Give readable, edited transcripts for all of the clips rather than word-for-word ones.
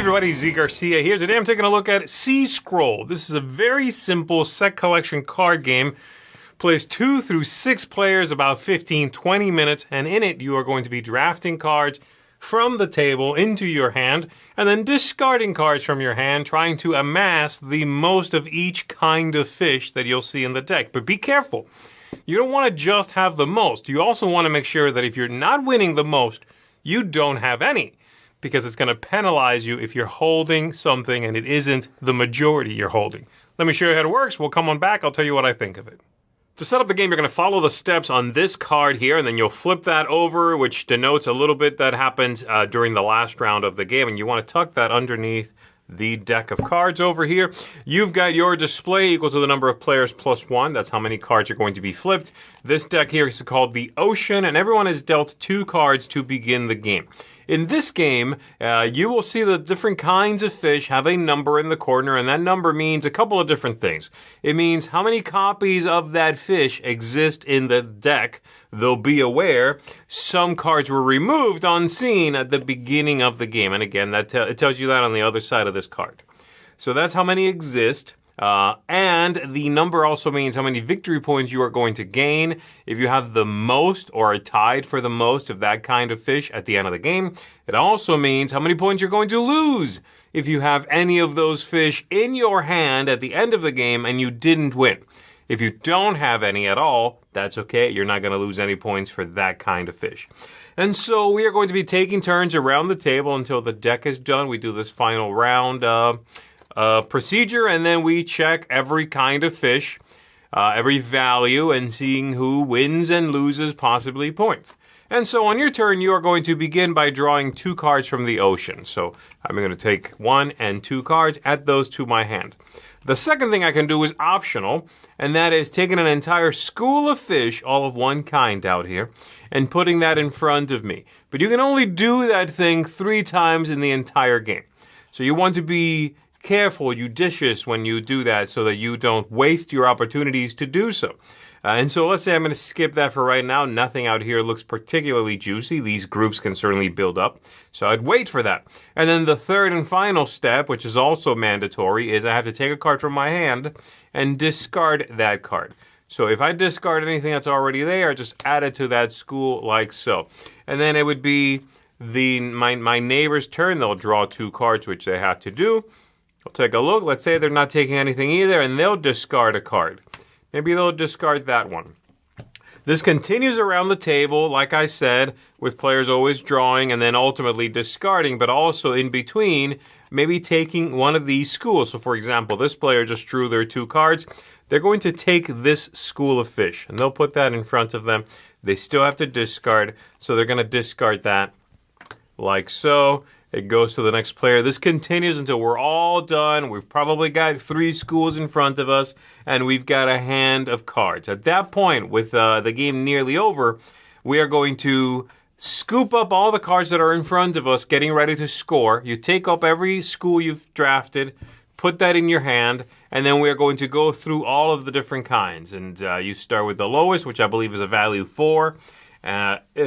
everybody, Z Garcia here. Today I'm taking a look at Sea Scroll. This is a very simple set collection card game. Plays 2 through 6 players, about 15-20 minutes, and in it you are going to be drafting cards from the table into your hand, and then discarding cards from your hand, trying to amass the most of each kind of fish that you'll see in the deck. But be careful. You don't want to just have the most. You also want to make sure that if you're not winning the most, you don't have any, because it's going to penalize you if you're holding something and it isn't the majority you're holding. Let me show you how it works. We'll come on back. I'll tell you what I think of it. To set up the game, you're going to follow the steps on this card here, and then you'll flip that over, which denotes a little bit that happened during the last round of the game, and you want to tuck that underneath the deck of cards over here. You've got your display equal to the number of players plus 1. That's how many cards are going to be flipped. This deck here is called the Ocean, and everyone is dealt 2 cards to begin the game. In this game, you will see the different kinds of fish have a number in the corner, and that number means a couple of different things. It means how many copies of that fish exist in the deck. Though be aware, some cards were removed unseen at the beginning of the game. And again, it tells you that on the other side of this card. So that's how many exist. And the number also means how many victory points you are going to gain if you have the most or are tied for the most of that kind of fish at the end of the game. It also means how many points you're going to lose if you have any of those fish in your hand at the end of the game and you didn't win. If you don't have any at all, that's okay. You're not going to lose any points for that kind of fish. And so we are going to be taking turns around the table until the deck is done. We do this final round procedure, and then we check every kind of fish, every value, and seeing who wins and loses possibly points. And so on your turn, you are going to begin by drawing 2 cards from the ocean. So I'm going to take 1 and 2 cards, add those to my hand. The second thing I can do is optional, and that is taking an entire school of fish, all of one kind out here, and putting that in front of me. But you can only do that thing 3 times in the entire game. So you want to be careful, judicious when you do that so that you don't waste your opportunities to do so. And so let's say I'm going to skip that for right now. Nothing out here looks particularly juicy. These groups can certainly build up. So I'd wait for that. And then the third and final step, which is also mandatory, is I have to take a card from my hand and discard that card. So if I discard anything that's already there, just add it to that school like so. And then it would be my neighbor's turn. They'll draw 2 cards, which they have to do. I'll take a look. Let's say they're not taking anything either, and they'll discard a card. Maybe they'll discard that one. This continues around the table, like I said, with players always drawing and then ultimately discarding, but also in between, maybe taking one of these schools. So for example, this player just drew their 2 cards. They're going to take this school of fish, and they'll put that in front of them. They still have to discard, so they're going to discard that like so. It goes to the next player. This continues until we're all done. We've probably got 3 schools in front of us, and we've got a hand of cards. At that point, with the game nearly over, we are going to scoop up all the cards that are in front of us, getting ready to score. You take up every school you've drafted, put that in your hand, and then we are going to go through all of the different kinds. And you start with the lowest, which I believe is a value 4.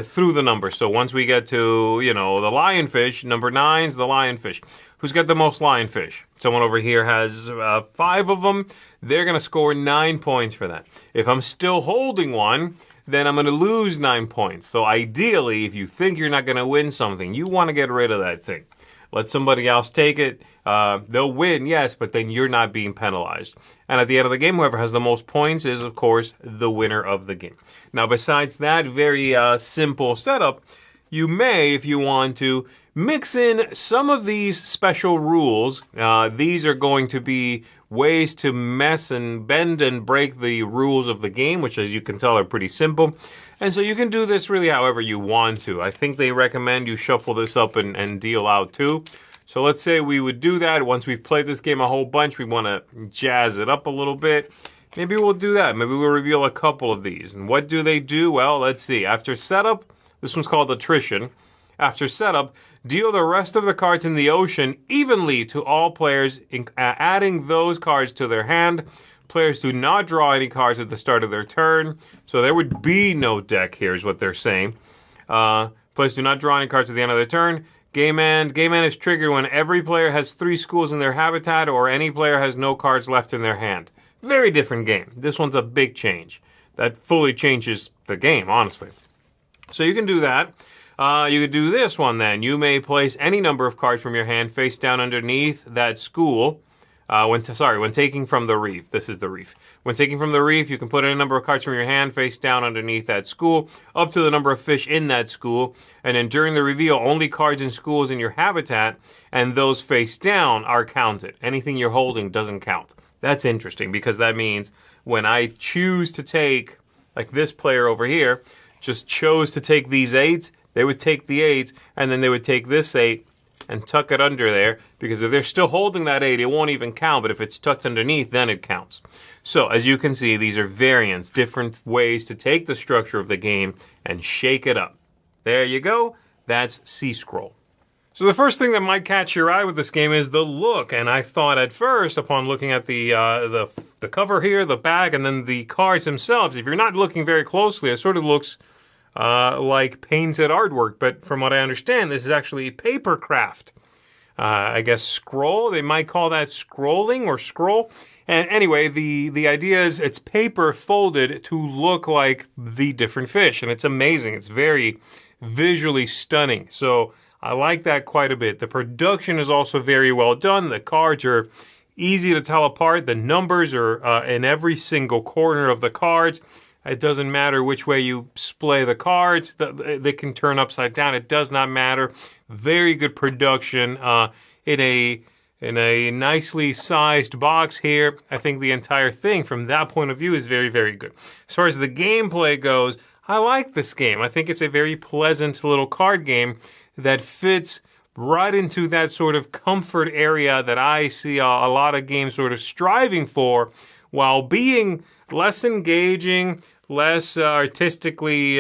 Through the numbers. So once we get to, the lionfish, number 9's the lionfish. Who's got the most lionfish? Someone over here has 5 of them. They're going to score 9 points for that. If I'm still holding one, then I'm going to lose 9 points. So ideally, if you think you're not going to win something, you want to get rid of that thing. Let somebody else take it. They'll win, yes, but then you're not being penalized. And at the end of the game, whoever has the most points is, of course, the winner of the game. Now, besides that very simple setup, you may, if you want to, mix in some of these special rules. These are going to be ways to mess and bend and break the rules of the game, which, as you can tell, are pretty simple. And so you can do this really however you want to. I think they recommend you shuffle this up and deal out too. So let's say we would do that. Once we've played this game a whole bunch, we want to jazz it up a little bit. Maybe we'll do that. Maybe we'll reveal a couple of these. And what do they do? Well, let's see. After setup, this one's called attrition. After setup, deal the rest of the cards in the ocean evenly to all players, adding those cards to their hand. Players do not draw any cards at the start of their turn, so there would be no deck here is what they're saying. Players do not draw any cards at the end of their turn. Game end is triggered when every player has 3 schools in their habitat or any player has no cards left in their hand. Very different game. This one's a big change. That fully changes the game, honestly. So you can do that. You could do this one then. You may place any number of cards from your hand face down underneath that school. When taking from the reef. This is the reef. When taking from the reef, you can put in a number of cards from your hand face down underneath that school, up to the number of fish in that school. And then during the reveal, only cards and schools in your habitat and those face down are counted. Anything you're holding doesn't count. That's interesting because that means when I choose to take, like this player over here, just chose to take these 8s, they would take the 8s, and then they would take this 8 and tuck it under there, because if they're still holding that 8, it won't even count, but if it's tucked underneath, then it counts. So, as you can see, these are variants, different ways to take the structure of the game and shake it up. There you go. That's C-Scroll. So the first thing that might catch your eye with this game is the look, and I thought at first, upon looking at the cover here, the back, and then the cards themselves, if you're not looking very closely, it sort of looks like painted artwork, but from what I understand, this is actually paper craft. I guess scroll, they might call that scrolling or scroll. And anyway, the idea is it's paper folded to look like the different fish, and it's amazing. It's very visually stunning. So I like that quite a bit. The production is also very well done. The cards are easy to tell apart. The numbers are in every single corner of the cards. It doesn't matter which way you splay the cards. They can turn upside down. It does not matter. Very good production in a nicely sized box here. I think the entire thing from that point of view is very, very good. As far as the gameplay goes, I like this game. I think it's a very pleasant little card game that fits right into that sort of comfort area that I see a lot of games sort of striving for, while being less engaging, less artistically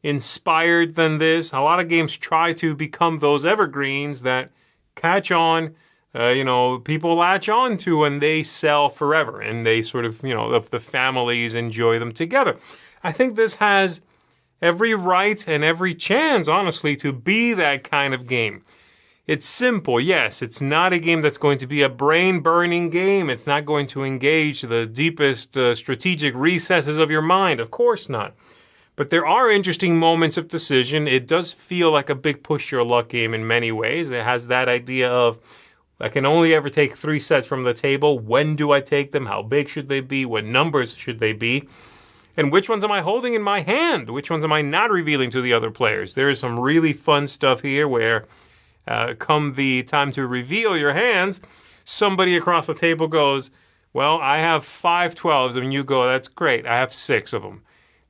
inspired than this. A lot of games try to become those evergreens that catch on, people latch on to, and they sell forever, and they sort of, the families enjoy them together. I think this has every right and every chance, honestly, to be that kind of game. It's simple, yes. It's not a game that's going to be a brain-burning game. It's not going to engage the deepest strategic recesses of your mind. Of course not. But there are interesting moments of decision. It does feel like a big push-your-luck game in many ways. It has that idea of, I can only ever take 3 sets from the table. When do I take them? How big should they be? What numbers should they be? And which ones am I holding in my hand? Which ones am I not revealing to the other players? There is some really fun stuff here where come the time to reveal your hands, somebody across the table goes, well, I have 5 12s, and you go, that's great, I have 6 of them.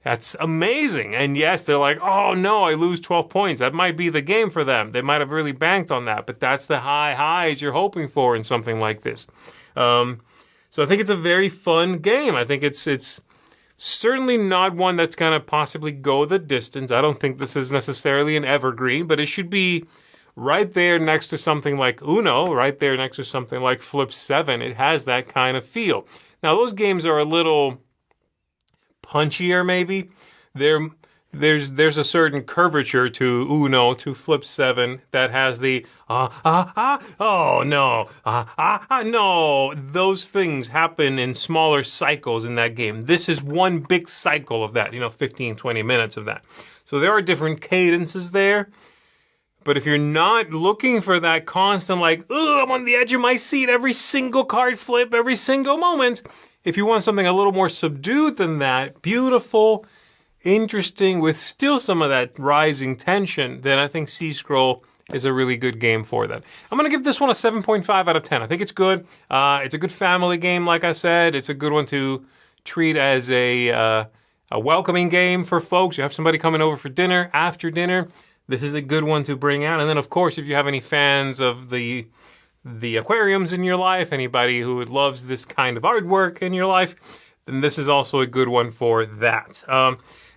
That's amazing. And yes, they're like, oh no, I lose 12 points. That might be the game for them. They might have really banked on that, but that's the high highs you're hoping for in something like this. So I think it's a very fun game. I think it's certainly not one that's going to possibly go the distance. I don't think this is necessarily an evergreen, but it should be right there next to something like Uno, right there next to something like Flip 7. It has that kind of feel. Now, those games are a little punchier, maybe. There's a certain curvature to Uno, to Flip 7, that has the, oh, no, no. Those things happen in smaller cycles in that game. This is one big cycle of that, 15, 20 minutes of that. So there are different cadences there. But if you're not looking for that constant, like, I'm on the edge of my seat, every single card flip, every single moment, if you want something a little more subdued than that, beautiful, interesting, with still some of that rising tension, then I think C-Scroll is a really good game for that. I'm going to give this one a 7.5 out of 10. I think it's good. It's a good family game, like I said. It's a good one to treat as a welcoming game for folks. You have somebody coming over for dinner, after dinner. This is a good one to bring out. And then, of course, if you have any fans of the aquariums in your life, anybody who loves this kind of artwork in your life, then this is also a good one for that.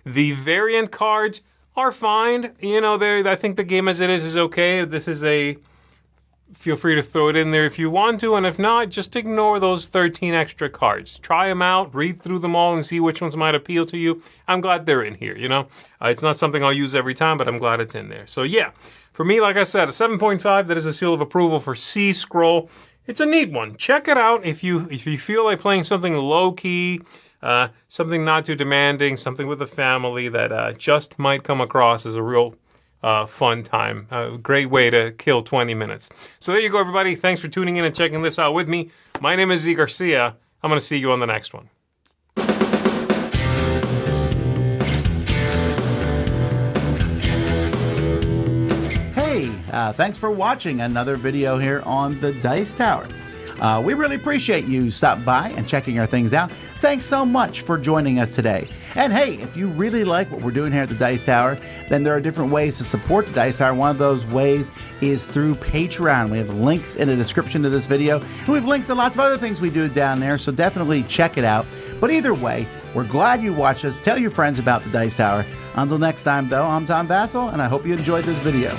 The variant cards are fine. I think the game as it is okay. This is a feel free to throw it in there if you want to, and if not, just ignore those 13 extra cards. Try them out, read through them all, and see which ones might appeal to you. I'm glad they're in here, you know? It's not something I'll use every time, but I'm glad it's in there. So yeah, for me, like I said, a 7.5, that is a seal of approval for Sea Scroll. It's a neat one. Check it out if you feel like playing something low-key, something not too demanding, something with a family that just might come across as a real fun time. A great way to kill 20 minutes. So there you go, everybody. Thanks for tuning in and checking this out with me. My name is Z Garcia. I'm going to see you on the next one. Thanks for watching another video here on the Dice Tower. We really appreciate you stopping by and checking our things out. Thanks so much for joining us today. And hey, if you really like what we're doing here at the Dice Tower, then there are different ways to support the Dice Tower. One of those ways is through Patreon. We have links in the description to this video, and we have links to lots of other things we do down there, so definitely check it out. But either way, we're glad you watched us. Tell your friends about the Dice Tower. Until next time, though, I'm Tom Vassell, and I hope you enjoyed this video.